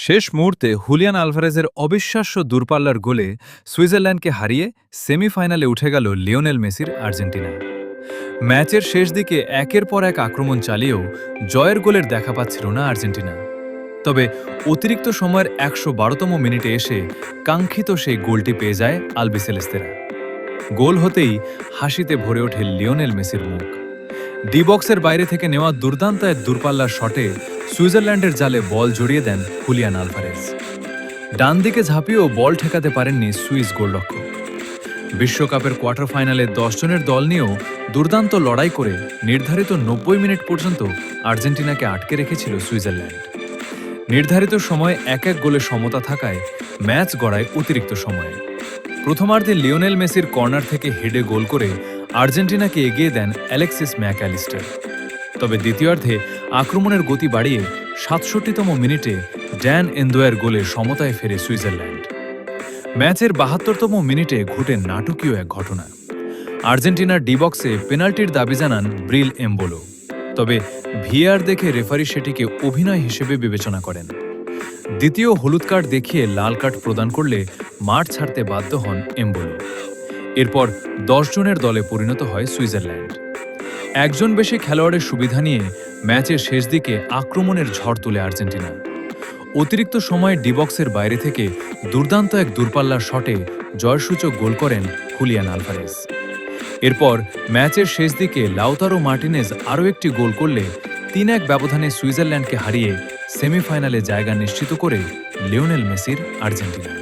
শেষ মুহূর্তে হুলিয়ান আলভারেজের অবিশ্বাস্য দূরপাল্লার গোলে সুইজারল্যান্ডকে হারিয়ে সেমিফাইনালে উঠে গেল লিওনেল মেসির আর্জেন্টিনা। ম্যাচের শেষ দিকে একের পর এক আক্রমণ চালিয়েও জয়ের গোলের দেখা পাচ্ছিল না আর্জেন্টিনা। তবে অতিরিক্ত সময়ের ১১২তম মিনিটে এসে কাঙ্ক্ষিত সেই গোলটি পেয়ে যায় আলবিসেলেস্তেরা। গোল হতেই হাসিতে ভরে ওঠে লিওনেল মেসির মুখ। ডি বক্সের বাইরে থেকে নেওয়া দুর্দান্ত এক দূরপাল্লার শটে সুইজারল্যান্ডের জালে বল জড়িয়ে দেন হুলিয়ান আলভারেজ। ডান দিকে ঝাঁপিয়েও বল ঠেকাতে পারেননি সুইস গোলরক্ষক। বিশ্বকাপের কোয়ার্টার ফাইনালে ১০ জনের দল নিয়েও দুর্দান্ত লড়াই করে নির্ধারিত ৯০ মিনিট পর্যন্ত আর্জেন্টিনাকে আটকে রেখেছিল সুইজারল্যান্ড। নির্ধারিত সময়ে এক গোলে সমতা থাকায় ম্যাচ গড়ায় অতিরিক্ত সময়ে। প্রথমার্ধে লিওনেল মেসির কর্নার থেকে হেডে গোল করে আর্জেন্টিনাকে এগিয়ে দেন অ্যালেক্সিস ম্যাকঅ্যালিস্টার। তবে দ্বিতীয়ার্ধে আক্রমণের গতি বাড়িয়ে ৬৭তম মিনিটে ড্যান এন্দোয়ের গোলে সমতায় ফেরে সুইজারল্যান্ড। ম্যাচের ৭২তম মিনিটে ঘটে নাটকীয় এক ঘটনা। আর্জেন্টিনার ডি বক্সে পেনাল্টির দাবি জানান ব্রিল এমবোলো। তবে ভিএআর দেখে রেফারি সেটিকে অভিনয় হিসেবে বিবেচনা করেন। দ্বিতীয় হলুদ কার্ড দেখিয়ে লাল কার্ড প্রদান করলে মাঠ ছাড়তে বাধ্য হন এমবোলো। এরপর ১০ জনের দলে পরিণত হয় সুইজারল্যান্ড। একজন বেশি খেলোয়াড়ের সুবিধা নিয়ে ম্যাচের শেষ দিকে আক্রমণের ঝড় তোলে আর্জেন্টিনা। অতিরিক্ত সময়ে ডি বক্সের বাইরে থেকে দুর্দান্ত এক দূরপাল্লার শটে জয়সূচক গোল করেন হুলিয়ান আলভারেজ। এরপর ম্যাচের শেষ দিকে লাউতারো মার্টিনেজ আরও একটি গোল করলে ৩-১ ব্যবধানে সুইজারল্যান্ডকে হারিয়ে সেমিফাইনালে জায়গা নিশ্চিত করে লিওনেল মেসির আর্জেন্টিনা।